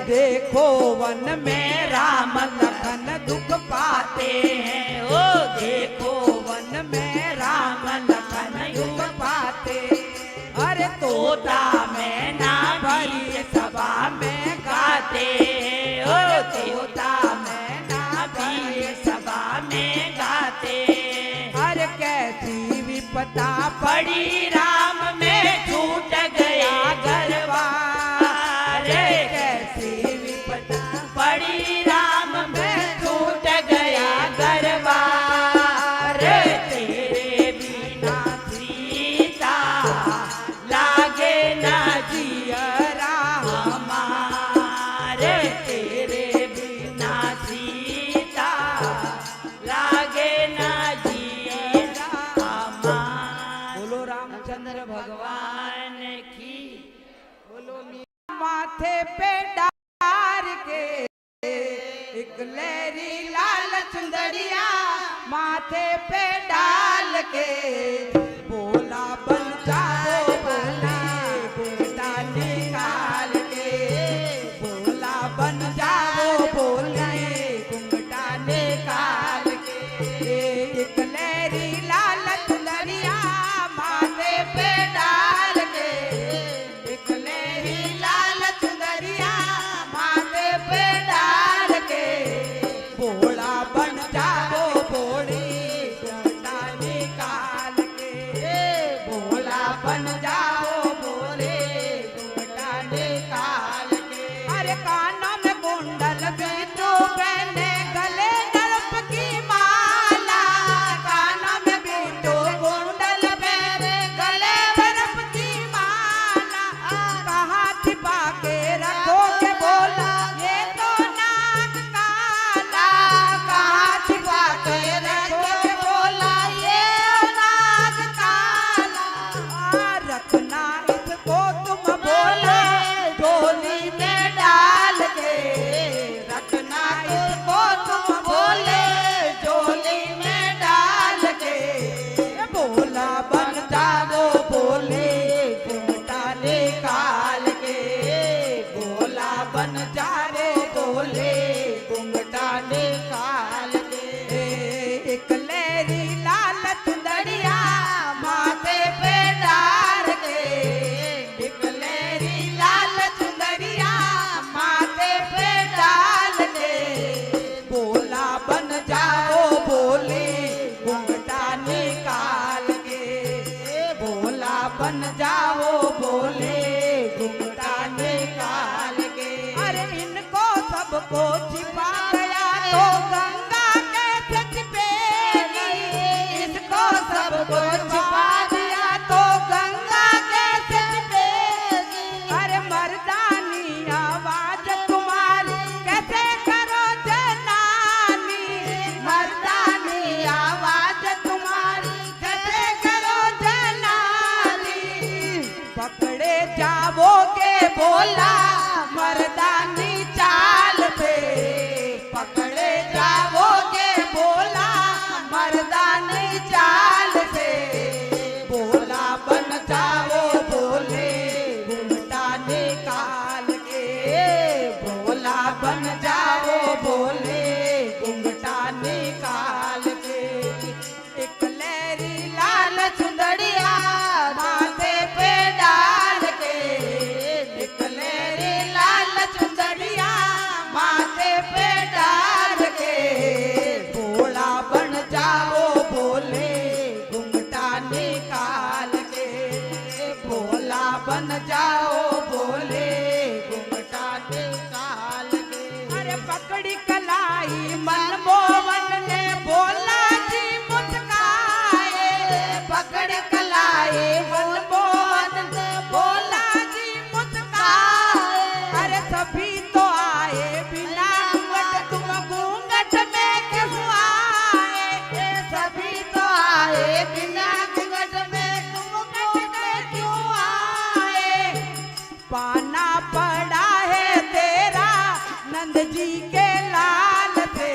देखो वन में राम लखन दुख पाते हैं। ओ देखो वन में राम लखन दुख पाते। अरे तोता मैना भरी सभा में गाते हैं। ओ तोता मैना भरी सभा में गाते। अरे कैसी विपदा पड़ी राम में छूट गया गरबा। अरे कैसी विपदा पड़ी राम में छूट गया गरबा। अरे तेरे बिना सीता लागे ना जियरा हमारे। तेरे बिना सीता लागे ना जियरा हमारे। बोलो रामचंद्र भगवान की। बोलो माथे पे डार के एक लहरी लाल चुंदड़िया माथे पे डाल के बोला बन जाओ बोले घूंघटा निकाल के। बोला बन जाओ बोले घूंघटा निकाल के। एक लहरी लाल चुंदड़िया माथे पे डाल के। एक लहरी लाल चुंदड़िया माथे पे डाल के भोला बन जाओ भोले घूंघटा निकाल के। भोला बन जाओ भोले घूंघटा निकाल के। अरे कानों में कुंडल बिट्टू पहने गले दर्प की माला। कानों में बिट्टू कुंडल पहने गले दर्प की माला। कहाँ छिपा के रखोगे बोला ये तो नाग काला। कहाँ छिपा के रखोगे बोला ये नाग काला। रखना इसको तुम बोले झोली में डाल के। रखना इसको तुम बोले झोली में डाल के। बोला बन जाओ बोले घूंघटा निकाल के। बोला बन जाओ बोले घूंघटा निकाल के। एक लहरी लाल चुंदड़िया माथे पे डाल के। एक लहरी लाल चुंदड़िया माथे पे डाल के बोला बन जाओ बोले घूंघटा निकाल के। बोला बन जाओ बोले घूंघटा निकाल के। अरे इनको सबको छिपा गया तो गंगा कैसे छिपेगी। इसको सबको छिपा दिया तो गंगा कैसे छिपेगी। अरे मर्दानी आवाज तुम्हारी कैसे करो जनानी। मर्दानी आवाज तुम्हारी कैसे करो जनानी। पकड़े जाओगे बोला मर्दानी चाल पे। पकड़े जाओगे बोला मर्दानी चाल से। बोला बन जाओ बोले घूंघटा निकाल के। बोला बन जाओ बोले घूंघटा निकाल के। एक लहरी लाल चुंदड़िया माथे पे डाल के। एक लहरी लाल चुंदड़िया माथे पे डाल के भोला बन जाओ बोले घूंघटा निकाल के। भोला बन जाओ बोले घूंघटा निकाल के। अरे पकड़ी कलाई मनमोहन ने बोला जी मुस्काए। पकड़ी कलाई मनमोहन ने बोला जी मुस्काए। अरे सभी तो आए बिना घूंघट तुम घूंघट में क्यों आए। सभी तो आए बिना घूंघट में तुम घूंघट में क्यों आए। पाना पड़ा है तेरा नंद जी के लाल से।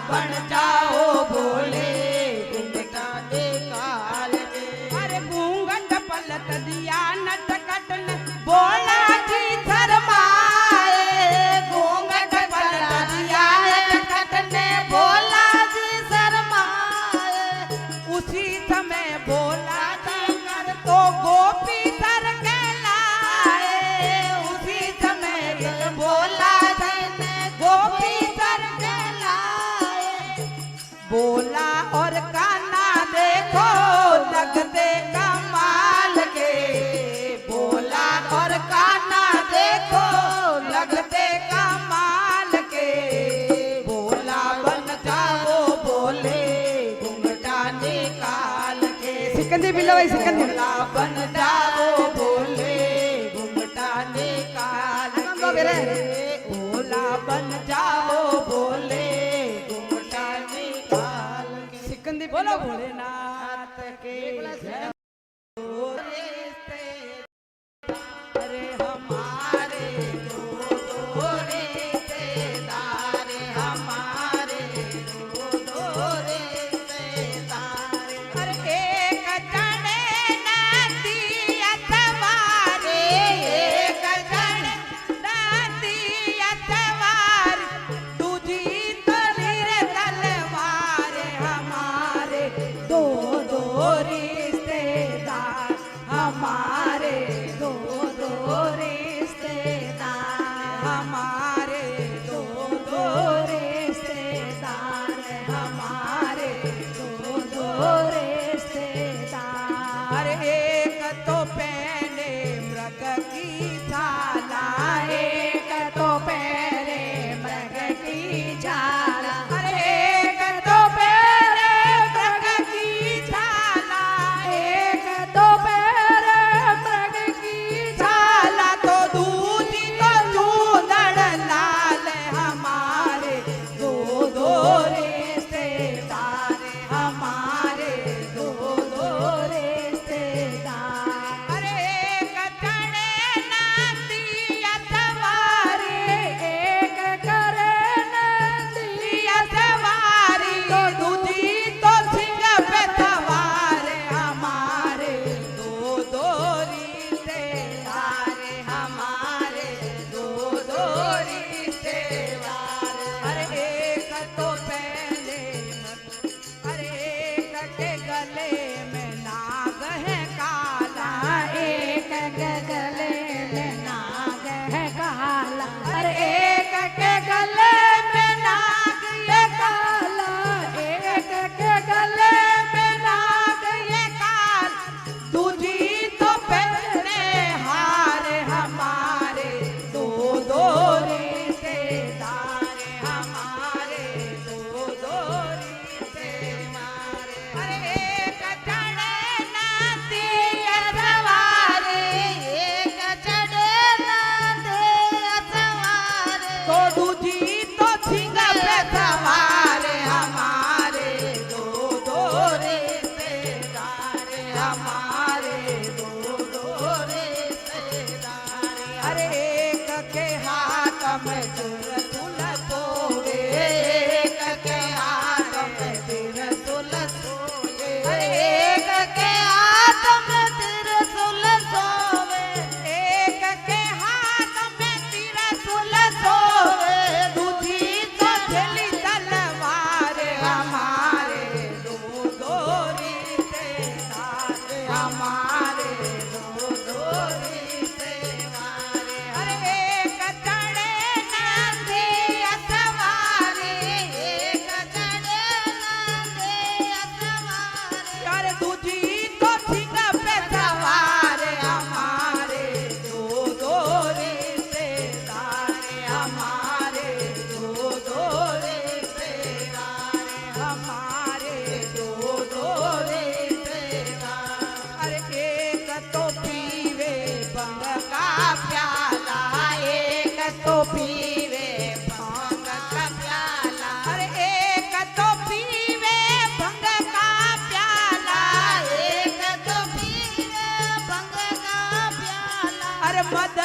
बन जाओ भोले घूंघटा निकाल के। अरे घूंघट पलट दिया नटखट ने बोला जी शर्माए, घूंघट पलट दिया नटखट ने बोला जी शर्माए। उसी समय बोला कर तो गोपी सर कहलाए, उसी समय बोला ने गोपी सर कहलाए। बोला और कान्हा देखो लगते कमाल के, बोला और कान्हा देखो लगते कमाल के। बोला बन जाओ भोले घूंघटा निकाल के। सिकंदी बिल्लो भाई सिकंदी बोला बन जाओ भोले घूंघटा निकाल के। बोला बन जाओ भोले घूंघटा निकाल के। सिकंदी बोलो भोलेनाथ के जय। अरे हमारे दो रिश्तेदार, हमारे दो रिश्तेदार। अरे एक जने नदिया सवारी, एक जन नदिया सवारी, दूजी तलीर तलवार। हमारे दो रिश्तेदार, हमारे दो रिश्तेदार, हमारे दो रिश्तेदार, हमारे दो रिश्तेदार। एक तो पहने मृग की छाला, एक तो पहने मृग की छाला। अरे एक तो पहने मृग की छाला, एक तो पहने मृग की छाला, तो दूजी तो चूदड़ लाल। हमारे दो रिश्तेदार, हमारे दो रिश्तेदार। अरे एक चढ़े नदिया सवारी, एक करे नदिया सवारी, तो दूजी तो सिंह पे सवार। हमारे दो रिश्तेदार, हमारे दो रिश्तेदार। अरे एक तो पहले, अरे एक के गले में नाग है काला, एक के गले में नाग है काला। अरे एक के गले में नाग ये काला, एक के गले में नाग ये काला, दूजी तो पहने हार। हमारे दो रिश्तेदार, हमारे दो रिश्तेदार। अरे एक चढ़े नदिया सवारी, एक चढ़े नदिया सवार, तो दूजी तो सिंह पे सवार। हमारे दो रिश्तेदार, हमारे दो रिश्तेदार। अरे एक के हाथ में त्रिशूल सोवे, एक के हाथ में त्रिशूल सोवे, एक के हाथ में त्रिशूल सोवे, एक के हाथ में त्रिशूल सोवे, दूजी तो चली तलवार। हमारे दो रिश्तेदार, हमारे दो रिश्तेदार। अरे एक चढ़े नदिया सवारी, एक चढ़े नदिया सवार, अरे दूजी तो सिंह पे सवार। हमारे दो रिश्तेदार, हमारे दो रिश्तेदार, हमारे दो रिश्तेदार। अरे एक तो पीवे बंग का प्याला, एक तो पीवे भांग का प्याला, अरे एक तो पीवे भंग का प्याला, एक तो पीवे भंग का प्याला। अरे मद